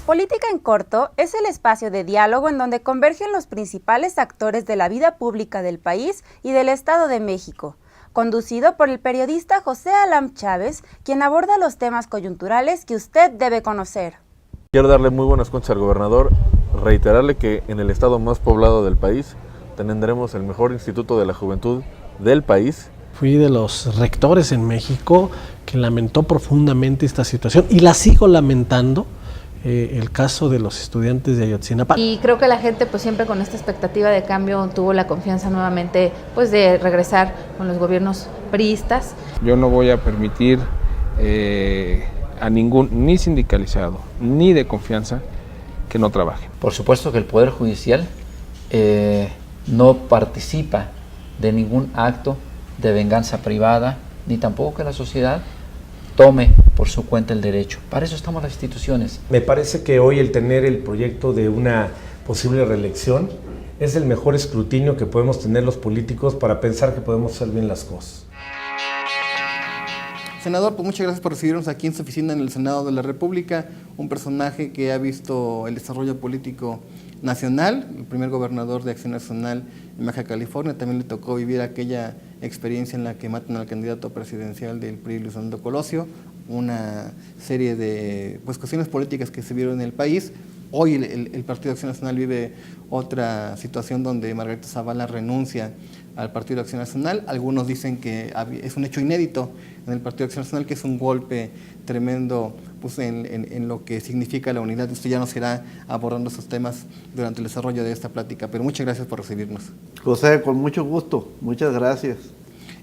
Política en Corto es el espacio de diálogo en donde convergen los principales actores de la vida pública del país y del Estado de México, conducido por el periodista José Alam Chávez, quien aborda los temas coyunturales que usted debe conocer. Quiero darle muy buenas cuentas al gobernador, reiterarle que en el estado más poblado del país tendremos el mejor instituto de la juventud del país. Fui de los rectores en México que lamentó profundamente esta situación y la sigo lamentando. El caso de los estudiantes de Ayotzinapa. Y creo que la gente pues siempre con esta expectativa de cambio tuvo la confianza nuevamente pues de regresar con los gobiernos priistas. Yo no voy a permitir a ningún, ni sindicalizado, ni de confianza, que no trabaje. Por supuesto que el Poder Judicial no participa de ningún acto de venganza privada, ni tampoco que la sociedad tome por su cuenta el derecho. Para eso estamos las instituciones. Me parece que hoy el tener el proyecto de una posible reelección es el mejor escrutinio que podemos tener los políticos para pensar que podemos hacer bien las cosas. Senador, pues muchas gracias por recibirnos aquí en su oficina en el Senado de la República, un personaje que ha visto el desarrollo político nacional, el primer gobernador de Acción Nacional en Baja California. También le tocó vivir aquella experiencia en la que matan al candidato presidencial del PRI, Luis Donaldo Colosio, una serie de cuestiones políticas que se vieron en el país. Hoy el Partido de Acción Nacional vive otra situación donde Margarita Zavala renuncia al Partido de Acción Nacional. Algunos dicen que es un hecho inédito en el Partido de Acción Nacional, que es un golpe tremendo pues, en lo que significa la unidad. Usted ya nos irá abordando esos temas durante el desarrollo de esta plática, pero muchas gracias por recibirnos. José, con mucho gusto, muchas gracias.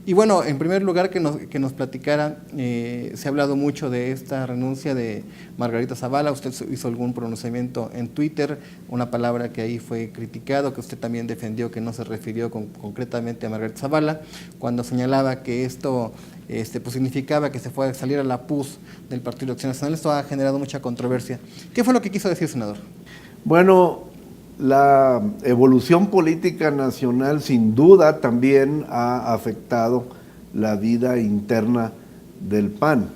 Y bueno, en primer lugar que nos platicara, se ha hablado mucho de esta renuncia de Margarita Zavala. Usted hizo algún pronunciamiento en Twitter, una palabra que ahí fue criticado, que usted también defendió, que no se refirió concretamente a Margarita Zavala, cuando señalaba que esto pues significaba que se fuera a salir a la PUS del Partido de Acción Nacional. Esto ha generado mucha controversia. ¿Qué fue lo que quiso decir, senador? Bueno, la evolución política nacional sin duda también ha afectado la vida interna del PAN.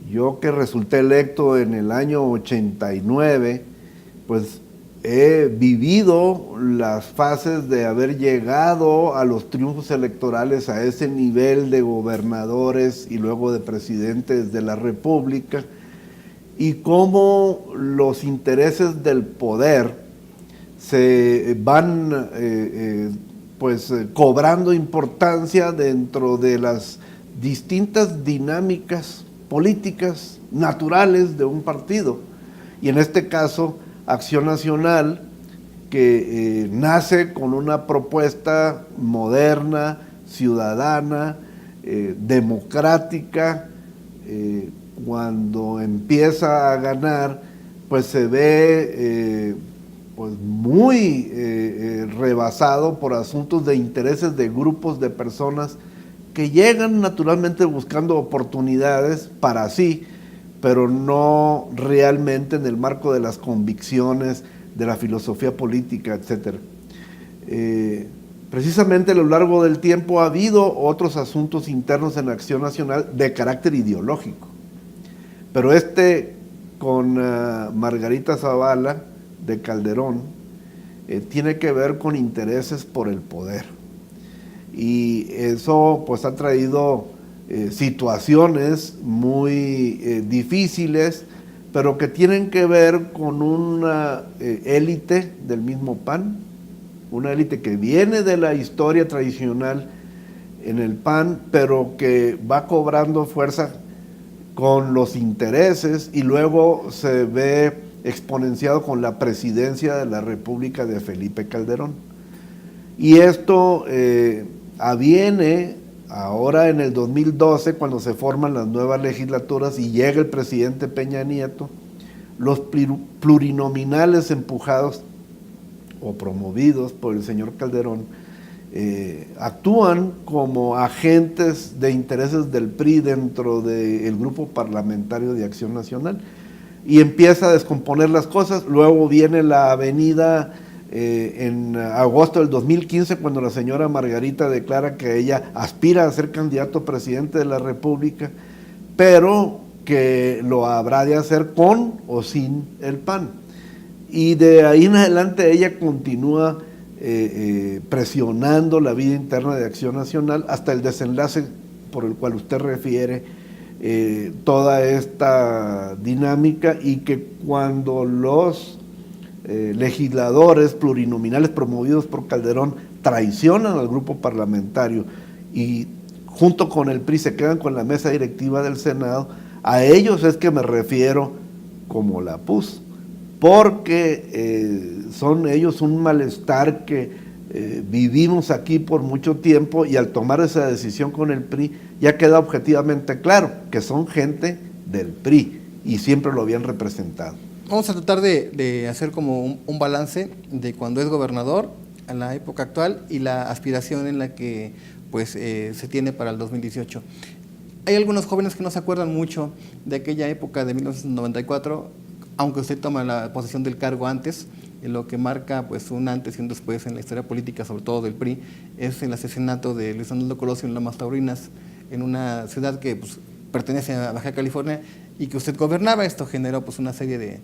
Yo que resulté electo en el año 89, pues he vivido las fases de haber llegado a los triunfos electorales a ese nivel de gobernadores y luego de presidentes de la República, y cómo los intereses del poder se van cobrando importancia dentro de las distintas dinámicas políticas naturales de un partido. Y en este caso, Acción Nacional, que nace con una propuesta moderna, ciudadana, democrática, cuando empieza a ganar, pues se ve pues muy rebasado por asuntos de intereses de grupos de personas que llegan naturalmente buscando oportunidades para sí, pero no realmente en el marco de las convicciones, de la filosofía política, etc. Precisamente a lo largo del tiempo ha habido otros asuntos internos en Acción Nacional de carácter ideológico, pero con Margarita Zavala de Calderón tiene que ver con intereses por el poder, y eso pues ha traído situaciones muy difíciles, pero que tienen que ver con una élite del mismo PAN, una élite que viene de la historia tradicional en el PAN, pero que va cobrando fuerza con los intereses y luego se ve exponenciado con la presidencia de la República de Felipe Calderón. Y esto aviene ahora en el 2012, cuando se forman las nuevas legislaturas y llega el presidente Peña Nieto. Los plurinominales empujados o promovidos por el señor Calderón actúan como agentes de intereses del PRI dentro del grupo parlamentario de Acción Nacional, y empieza a descomponer las cosas. Luego viene la avenida en agosto del 2015, cuando la señora Margarita declara que ella aspira a ser candidato a presidente de la República, pero que lo habrá de hacer con o sin el PAN. Y de ahí en adelante ella continúa presionando la vida interna de Acción Nacional hasta el desenlace por el cual usted refiere toda esta dinámica, y que cuando los legisladores plurinominales promovidos por Calderón traicionan al grupo parlamentario y junto con el PRI se quedan con la mesa directiva del Senado, a ellos es que me refiero como la PUS, porque son ellos un malestar que vivimos aquí por mucho tiempo, y al tomar esa decisión con el PRI ya queda objetivamente claro que son gente del PRI y siempre lo habían representado. Vamos a tratar de hacer como un balance de cuando es gobernador a la época actual y la aspiración en la que pues se tiene para el 2018. Hay algunos jóvenes que no se acuerdan mucho de aquella época de 1994, aunque usted toma la posesión del cargo antes. Lo que marca pues un antes y un después en la historia política, sobre todo del PRI, es el asesinato de Luis Donaldo Colosio en Lomas Taurinas, en una ciudad que pues, pertenece a Baja California y que usted gobernaba. Esto generó pues una serie de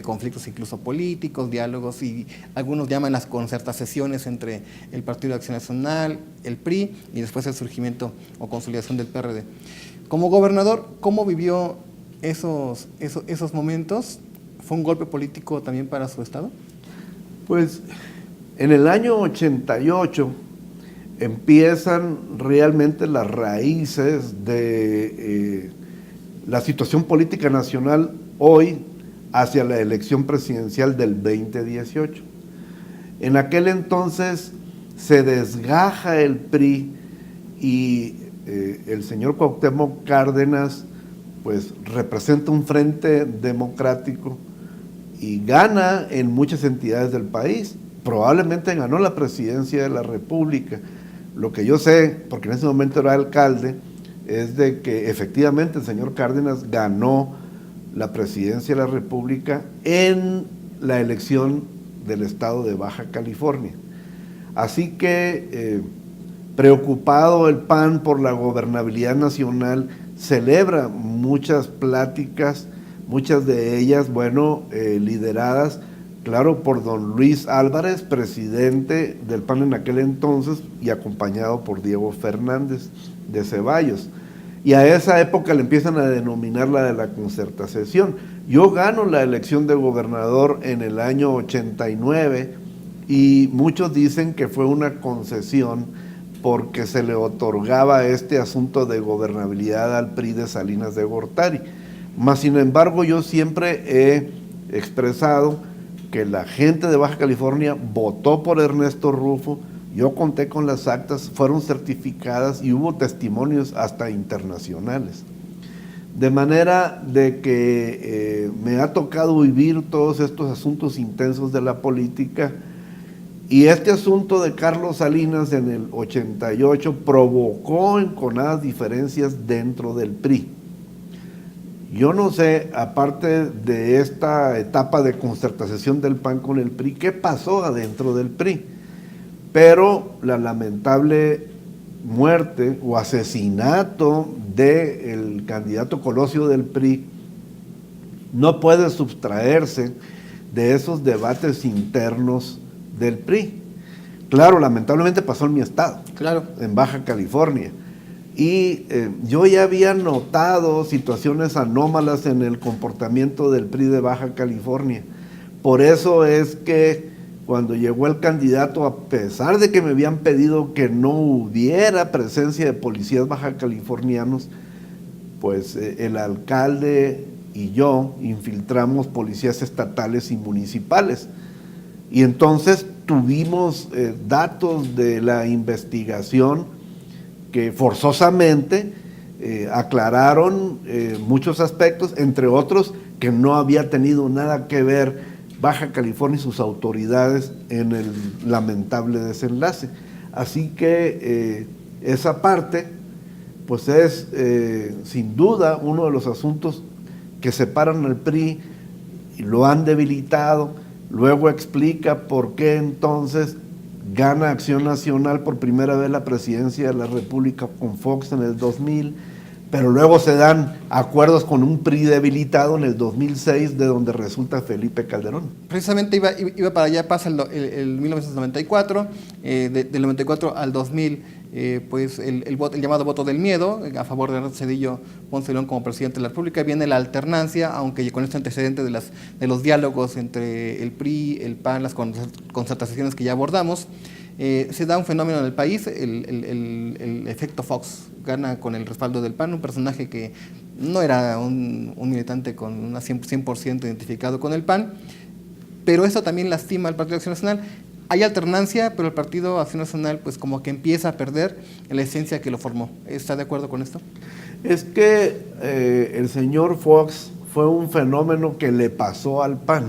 conflictos incluso políticos, diálogos, y algunos llaman las concertaciones entre el Partido de Acción Nacional, el PRI, y después el surgimiento o consolidación del PRD. Como gobernador, ¿cómo vivió esos momentos? ¿Fue un golpe político también para su estado? Pues en el año 88 empiezan realmente las raíces de la situación política nacional hoy hacia la elección presidencial del 2018. En aquel entonces se desgaja el PRI y el señor Cuauhtémoc Cárdenas pues representa un frente democrático y gana en muchas entidades del país. Probablemente ganó la presidencia de la República. Lo que yo sé, porque en ese momento era alcalde, es de que efectivamente el señor Cárdenas ganó la presidencia de la República en la elección del estado de Baja California. Así que, preocupado el PAN por la gobernabilidad nacional, celebra muchas pláticas, muchas de ellas, lideradas, claro, por don Luis Álvarez, presidente del PAN en aquel entonces, y acompañado por Diego Fernández de Ceballos. Y a esa época le empiezan a denominar la de la concertación. Yo gano la elección de gobernador en el año 89 y muchos dicen que fue una concesión porque se le otorgaba este asunto de gobernabilidad al PRI de Salinas de Gortari. Mas, sin embargo, yo siempre he expresado que la gente de Baja California votó por Ernesto Rufo. Yo conté con las actas, fueron certificadas y hubo testimonios hasta internacionales. De manera de que me ha tocado vivir todos estos asuntos intensos de la política, y este asunto de Carlos Salinas en el 88 provocó enconadas diferencias dentro del PRI. Yo no sé, aparte de esta etapa de concertación del PAN con el PRI, qué pasó adentro del PRI. Pero la lamentable muerte o asesinato del candidato Colosio del PRI no puede sustraerse de esos debates internos del PRI. Claro, lamentablemente pasó en mi estado, claro, en Baja California. Y yo ya había notado situaciones anómalas en el comportamiento del PRI de Baja California. Por eso es que cuando llegó el candidato, a pesar de que me habían pedido que no hubiera presencia de policías bajacalifornianos, pues el alcalde y yo infiltramos policías estatales y municipales. Y entonces tuvimos datos de la investigación que forzosamente aclararon muchos aspectos, entre otros que no había tenido nada que ver Baja California y sus autoridades en el lamentable desenlace. Así que esa parte pues es sin duda uno de los asuntos que separan al PRI y lo han debilitado. Luego explica por qué entonces gana Acción Nacional por primera vez la presidencia de la República con Fox en el 2000, pero luego se dan acuerdos con un PRI debilitado en el 2006, de donde resulta Felipe Calderón. Precisamente iba para allá, pasa el 1994, del 94 al 2000, pues el llamado voto del miedo, a favor de Ernesto Zedillo Ponce de León como presidente de la República. Viene la alternancia, aunque con este antecedente de los diálogos entre el PRI, el PAN, las concertaciones que ya abordamos. Se da un fenómeno en el país, el efecto Fox. Gana con el respaldo del PAN, un personaje que no era un militante con una 100% identificado con el PAN, pero esto también lastima al Partido Acción Nacional. Hay alternancia, pero el Partido Acción Nacional pues como que empieza a perder la esencia que lo formó. ¿Está de acuerdo con esto? Es que el señor Fox fue un fenómeno que le pasó al PAN.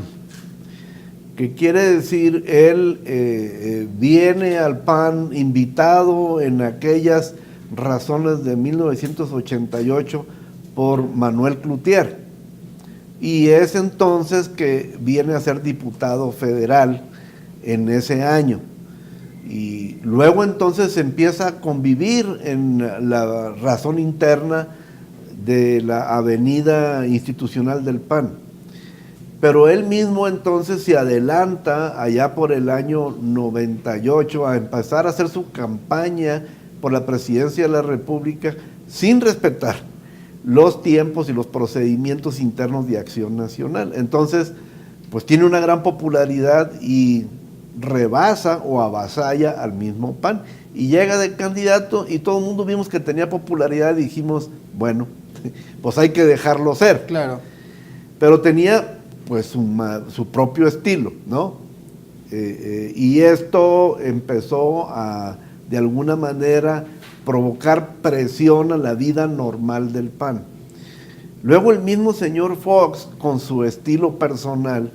Que quiere decir, él viene al PAN invitado en aquellas razones de 1988 por Manuel Cloutier, y es entonces que viene a ser diputado federal en ese año, y luego entonces empieza a convivir en la razón interna de la avenida institucional del PAN. Pero él mismo entonces se adelanta allá por el año 98 a empezar a hacer su campaña por la presidencia de la República sin respetar los tiempos y los procedimientos internos de Acción Nacional. Entonces, pues tiene una gran popularidad y rebasa o avasalla al mismo PAN. Y llega de candidato y todo el mundo vimos que tenía popularidad y dijimos, bueno, pues hay que dejarlo ser. Claro. Pero tenía pues su propio estilo, ¿no? Y esto empezó a, de alguna manera, provocar presión a la vida normal del PAN. Luego el mismo señor Fox, con su estilo personal,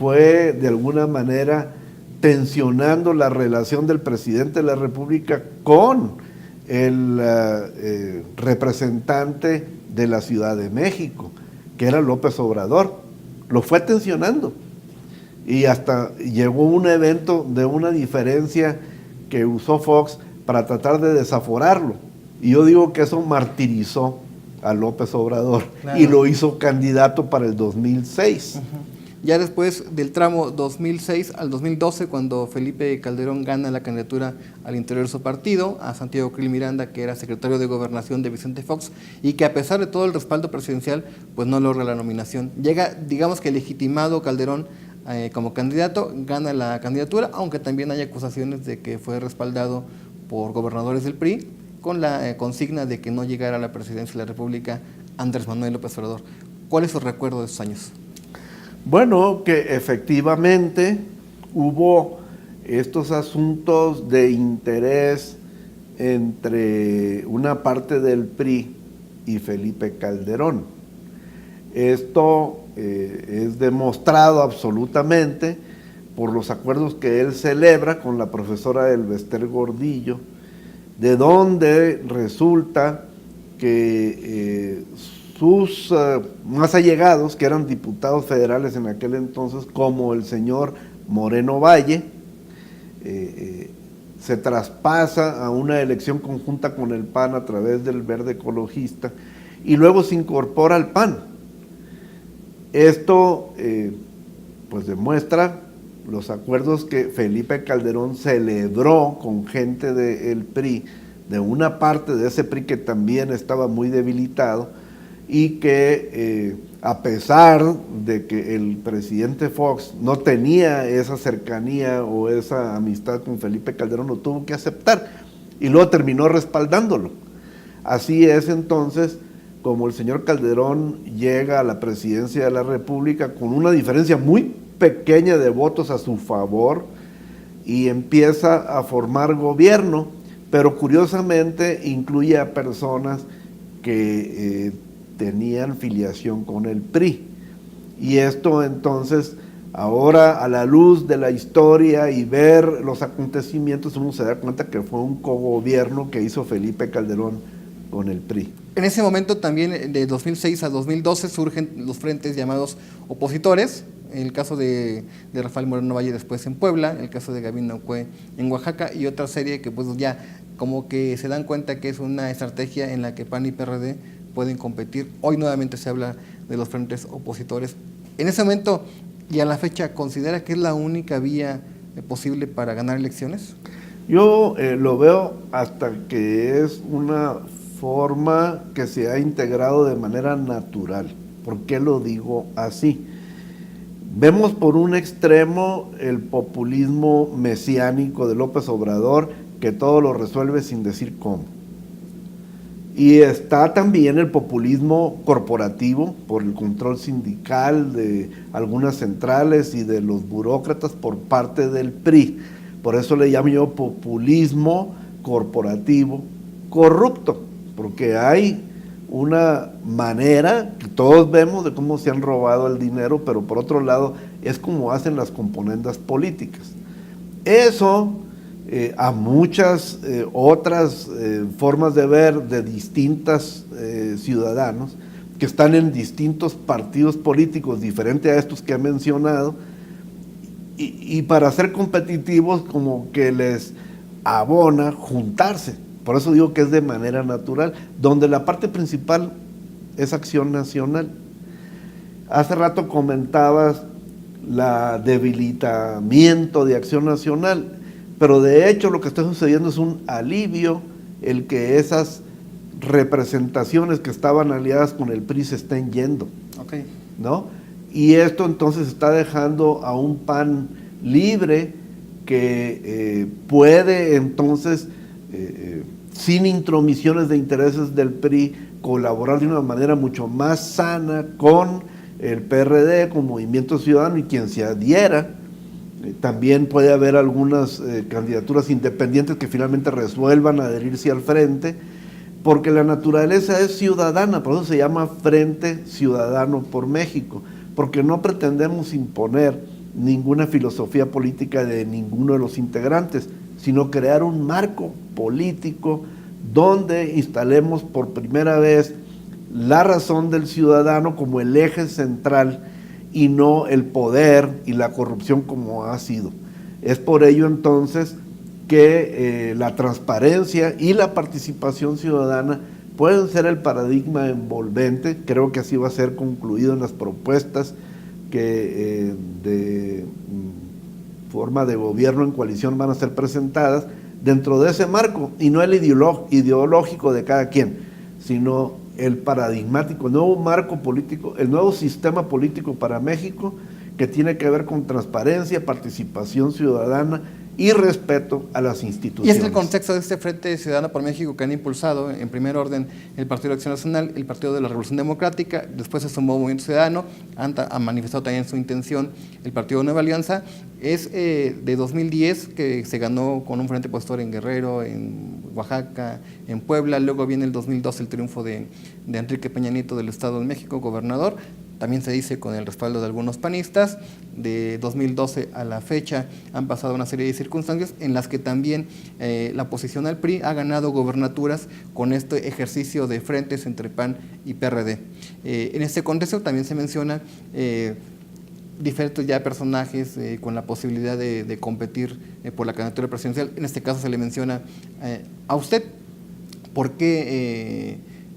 fue de alguna manera tensionando la relación del presidente de la República con el representante de la Ciudad de México, que era López Obrador. Lo fue tensionando y hasta llegó un evento de una diferencia que usó Fox para tratar de desaforarlo, y yo digo que eso martirizó a López Obrador, claro, y lo hizo candidato para el 2006. Ya después del tramo 2006 al 2012, cuando Felipe Calderón gana la candidatura al interior de su partido, a Santiago Krill Miranda, que era secretario de Gobernación de Vicente Fox, y que a pesar de todo el respaldo presidencial, pues no logra la nominación. Llega, digamos que legitimado Calderón como candidato, gana la candidatura, aunque también hay acusaciones de que fue respaldado por gobernadores del PRI, con la consigna de que no llegara a la presidencia de la República Andrés Manuel López Obrador. ¿Cuál es su recuerdo de esos años? Bueno, que efectivamente hubo estos asuntos de interés entre una parte del PRI y Felipe Calderón. Esto es demostrado absolutamente por los acuerdos que él celebra con la profesora Elvester Gordillo, de donde resulta que sus más allegados, que eran diputados federales en aquel entonces, como el señor Moreno Valle, se traspasa a una elección conjunta con el PAN a través del Verde Ecologista, y luego se incorpora al PAN. Esto pues demuestra los acuerdos que Felipe Calderón celebró con gente del PRI, de una parte de ese PRI que también estaba muy debilitado, y que a pesar de que el presidente Fox no tenía esa cercanía o esa amistad con Felipe Calderón, lo tuvo que aceptar y luego terminó respaldándolo. Así es entonces como el señor Calderón llega a la presidencia de la República con una diferencia muy pequeña de votos a su favor y empieza a formar gobierno, pero curiosamente incluye a personas que tenían filiación con el PRI. Y esto entonces, ahora a la luz de la historia y ver los acontecimientos, uno se da cuenta que fue un cogobierno que hizo Felipe Calderón con el PRI. En ese momento también, de 2006 a 2012, surgen los frentes llamados opositores, el caso de Rafael Moreno Valle después en Puebla, el caso de Gavino Cue en Oaxaca y otra serie que pues ya como que se dan cuenta que es una estrategia en la que PAN y PRD pueden competir. Hoy nuevamente se habla de los frentes opositores. En ese momento y a la fecha, ¿considera que es la única vía posible para ganar elecciones? Yo lo veo hasta que es una forma que se ha integrado de manera natural. ¿Por qué lo digo así? Vemos por un extremo el populismo mesiánico de López Obrador, que todo lo resuelve sin decir cómo. Y está también el populismo corporativo por el control sindical de algunas centrales y de los burócratas por parte del PRI. Por eso le llamo yo populismo corporativo corrupto, porque hay una manera que todos vemos de cómo se han robado el dinero, pero por otro lado es como hacen las componendas políticas. Eso a muchas otras formas de ver de distintos ciudadanos que están en distintos partidos políticos diferentes a estos que he mencionado, y para ser competitivos como que les abona juntarse. Por eso digo que es de manera natural, donde la parte principal es Acción Nacional. Hace rato comentabas la debilitamiento de Acción Nacional, pero de hecho lo que está sucediendo es un alivio el que esas representaciones que estaban aliadas con el PRI se estén yendo, Okay. ¿no? Y esto entonces está dejando a un PAN libre que puede entonces, sin intromisiones de intereses del PRI, colaborar de una manera mucho más sana con el PRD, con Movimiento Ciudadano, y quien se adhiera. También puede haber algunas candidaturas independientes que finalmente resuelvan adherirse al frente, porque la naturaleza es ciudadana, por eso se llama Frente Ciudadano por México, porque no pretendemos imponer ninguna filosofía política de ninguno de los integrantes, sino crear un marco político donde instalemos por primera vez la razón del ciudadano como el eje central y no el poder y la corrupción como ha sido. Es por ello entonces que la transparencia y la participación ciudadana pueden ser el paradigma envolvente. Creo que así va a ser concluido en las propuestas que de forma de gobierno en coalición van a ser presentadas dentro de ese marco, y no el ideológico de cada quien, sino el paradigmático, el nuevo marco político, el nuevo sistema político para México, que tiene que ver con transparencia, participación ciudadana y respeto a las instituciones. Y es el contexto de este Frente Ciudadano por México que han impulsado en primer orden el Partido de Acción Nacional, el Partido de la Revolución Democrática, después se sumó Movimiento Ciudadano, ha manifestado también su intención el Partido Nueva Alianza. Es de 2010 que se ganó con un frente opositor en Guerrero, en Oaxaca, en Puebla, luego viene el 2012 el triunfo de Enrique Peña Nieto del Estado de México, gobernador. También se dice con el respaldo de algunos panistas. De 2012 a la fecha han pasado una serie de circunstancias en las que también la oposición al PRI ha ganado gobernaturas con este ejercicio de frentes entre PAN y PRD. En este contexto también se menciona diferentes ya personajes con la posibilidad de competir por la candidatura presidencial. En este caso se le menciona a usted. ¿Por qué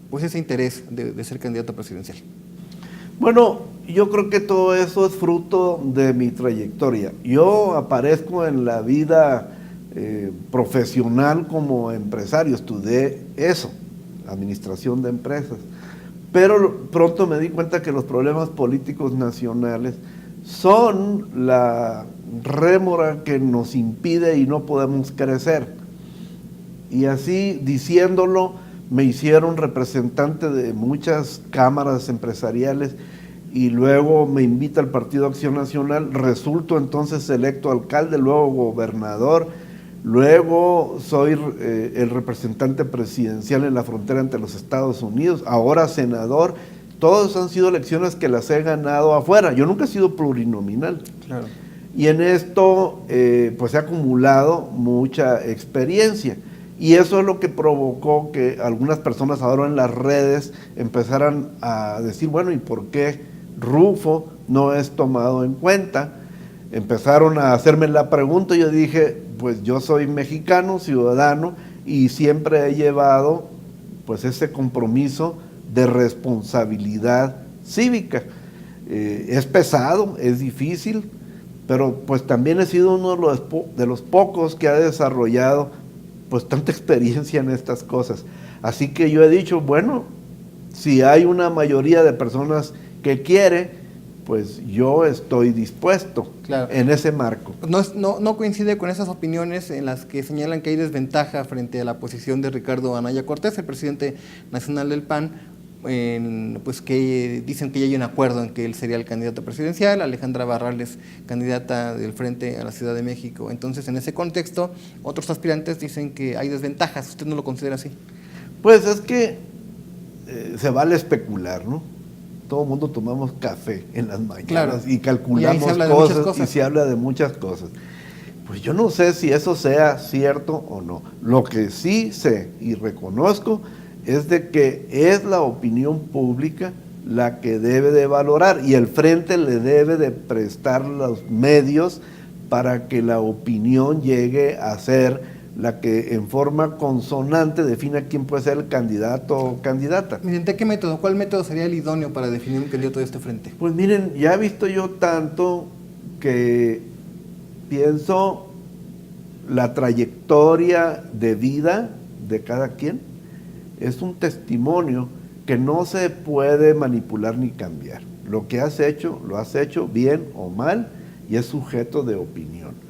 pues ese interés de ser candidato presidencial? Bueno, yo creo que todo eso es fruto de mi trayectoria. Yo aparezco en la vida profesional como empresario, estudié eso, administración de empresas, pero pronto me di cuenta que los problemas políticos nacionales son la rémora que nos impide y no podemos crecer. Y así, diciéndolo, me hicieron representante de muchas cámaras empresariales y luego me invita al Partido Acción Nacional, resulto entonces electo alcalde, luego gobernador, luego soy el representante presidencial en la frontera entre los Estados Unidos, ahora senador. Todas han sido elecciones que las he ganado afuera, yo nunca he sido plurinominal. Claro. Y en esto pues he acumulado mucha experiencia. Y eso es lo que provocó que algunas personas ahora en las redes empezaran a decir, bueno, ¿y por qué Rufo no es tomado en cuenta. Empezaron a hacerme la pregunta y yo dije, pues yo soy mexicano, ciudadano, y siempre he llevado pues ese compromiso de responsabilidad cívica. Es pesado, es difícil, pero pues también he sido uno de los pocos que ha desarrollado pues tanta experiencia en estas cosas. Así que yo he dicho, bueno, si hay una mayoría de personas que quiere, pues yo estoy dispuesto en ese marco. No coincide con esas opiniones en las que señalan que hay desventaja frente a la posición de Ricardo Anaya Cortés, el presidente nacional del PAN, pues que dicen que ya hay un acuerdo en que él sería el candidato presidencial, Alejandra Barrales candidata del Frente a la Ciudad de México. Entonces, en ese contexto, otros aspirantes dicen que hay desventajas. ¿Usted no lo considera así? Pues es que se vale especular, ¿no? Todo el mundo tomamos café en las mañanas y calculamos cosas y se habla de muchas cosas. Pues yo no sé si eso sea cierto o no. Lo que sí sé y reconozco es de que es la opinión pública la que debe de valorar y el Frente le debe de prestar los medios para que la opinión llegue a ser la que en forma consonante defina quién puede ser el candidato o candidata. ¿Mediante qué método? ¿Cuál método sería el idóneo para definir un candidato de este frente? Pues miren, ya he visto yo tanto que pienso la trayectoria de vida de cada quien es un testimonio que no se puede manipular ni cambiar. Lo que has hecho, lo has hecho bien o mal y es sujeto de opinión.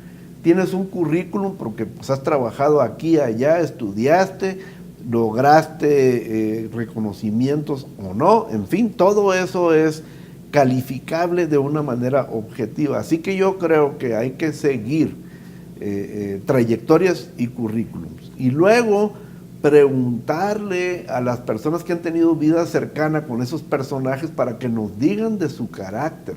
Tienes un currículum porque pues, has trabajado aquí, allá, estudiaste, lograste reconocimientos o no, en fin, todo eso es calificable de una manera objetiva. Así que yo creo que hay que seguir trayectorias y currículums. Y luego preguntarle a las personas que han tenido vida cercana con esos personajes para que nos digan de su carácter.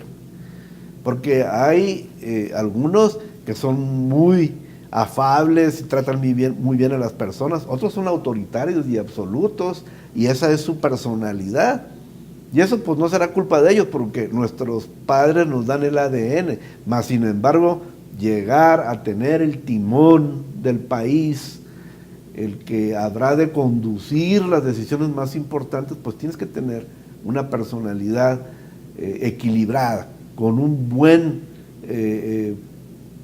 Porque hay algunos que son muy afables y tratan muy bien a las personas, otros son autoritarios y absolutos, y esa es su personalidad. Y eso pues no será culpa de ellos, porque nuestros padres nos dan el ADN, mas sin embargo, llegar a tener el timón del país, el que habrá de conducir las decisiones más importantes, pues tienes que tener una personalidad equilibrada, con un buen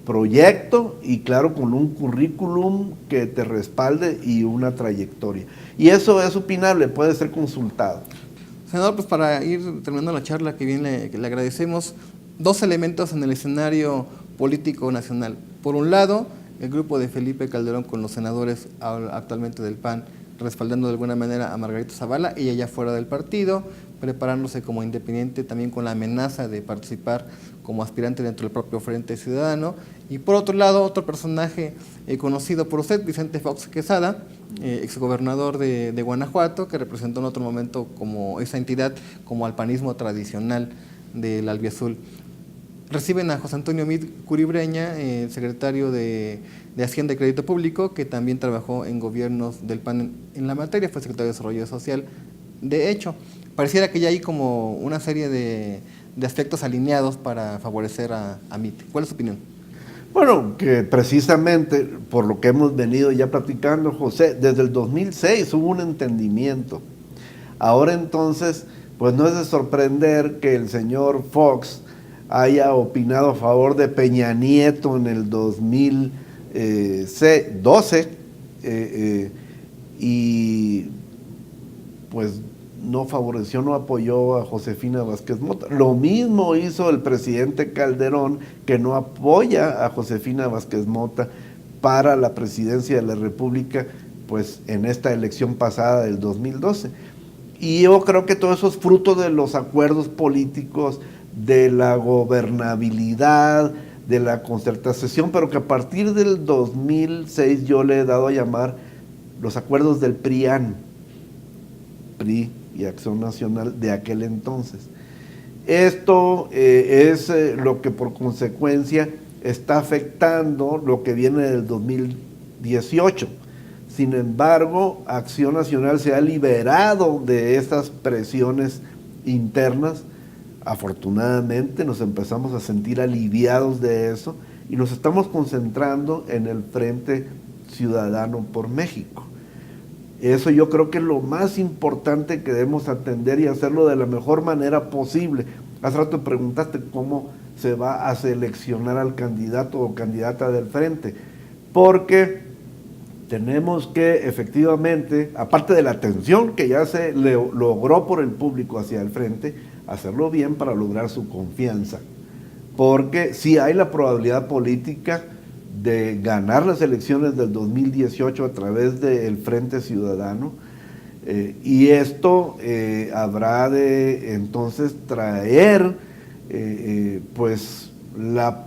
proyecto y claro, con un currículum que te respalde y una trayectoria. Y eso es opinable, puede ser consultado. Senador, pues para ir terminando la charla, que bien le agradecemos, dos elementos en el escenario político nacional. Por un lado, el grupo de Felipe Calderón con los senadores actualmente del PAN, respaldando de alguna manera a Margarita Zavala, ella ya fuera del partido, preparándose como independiente, también con la amenaza de participar como aspirante dentro del propio Frente Ciudadano. Y por otro lado, otro personaje conocido por usted, Vicente Fox Quesada, exgobernador de Guanajuato, que representó en otro momento como esa entidad, como al panismo tradicional del albiazul. Reciben a José Antonio Meade Curibreña, secretario de Hacienda y Crédito Público, que también trabajó en gobiernos del PAN en la materia, fue secretario de Desarrollo Social. De hecho, pareciera que ya hay como una serie de aspectos alineados para favorecer a Meade. ¿Cuál es su opinión? Bueno, que precisamente por lo que hemos venido ya platicando, José, desde el 2006 hubo un entendimiento. Ahora entonces, pues no es de sorprender que el señor Fox haya opinado a favor de Peña Nieto en el 2012 y pues no favoreció, no apoyó a Josefina Vázquez Mota. Lo mismo hizo el presidente Calderón, que no apoya a Josefina Vázquez Mota para la presidencia de la República, pues en esta elección pasada del 2012. Y yo creo que todo eso es fruto de los acuerdos políticos, de la gobernabilidad, de la concertación, pero que a partir del 2006 yo le he dado a llamar los acuerdos del PRIAN, PRI y Acción Nacional de aquel entonces. Esto es lo que por consecuencia está afectando lo que viene del 2018. Sin embargo, Acción Nacional se ha liberado de esas presiones internas Afortunadamente nos empezamos a sentir aliviados de eso y nos estamos concentrando en el Frente Ciudadano por México. Eso yo creo que es lo más importante que debemos atender y hacerlo de la mejor manera posible. Hace rato me preguntaste cómo se va a seleccionar al candidato o candidata del Frente, porque tenemos que efectivamente, aparte de la atención que ya se logró por el público hacia el Frente, hacerlo bien para lograr su confianza, porque sí hay la probabilidad política de ganar las elecciones del 2018 a través del Frente Ciudadano, y esto habrá de entonces traer pues la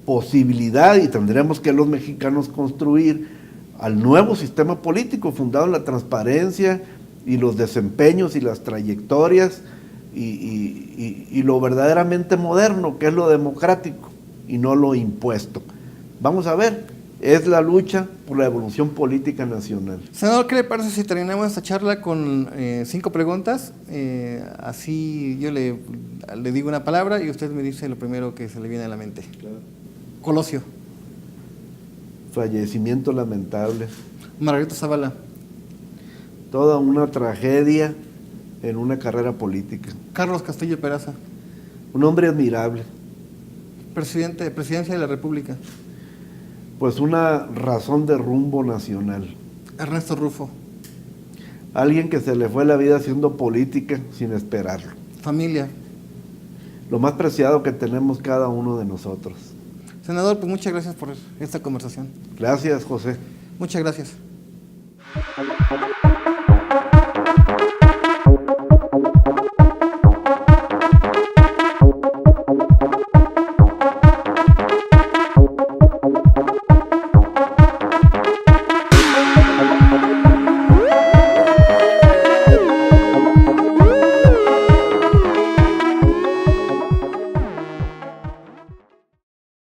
posibilidad, y tendremos que los mexicanos construir al nuevo sistema político fundado en la transparencia y los desempeños y las trayectorias y lo verdaderamente moderno, que es lo democrático y no lo impuesto. Vamos a ver, es la lucha por la evolución política nacional. Senador, ¿qué le parece si terminamos esta charla con 5 preguntas? Así yo le digo una palabra y usted me dice lo primero que se le viene a la mente. Claro. Colosio. Fallecimiento lamentable. Margarita Zavala. Toda una tragedia en una carrera política. Carlos Castillo Peraza. Un hombre admirable. Presidencia de la República. Pues una razón de rumbo nacional. Ernesto Rufo. Alguien que se le fue la vida haciendo política sin esperarlo. Familia. Lo más preciado que tenemos cada uno de nosotros. Senador, pues muchas gracias por esta conversación. Gracias, José. Muchas gracias.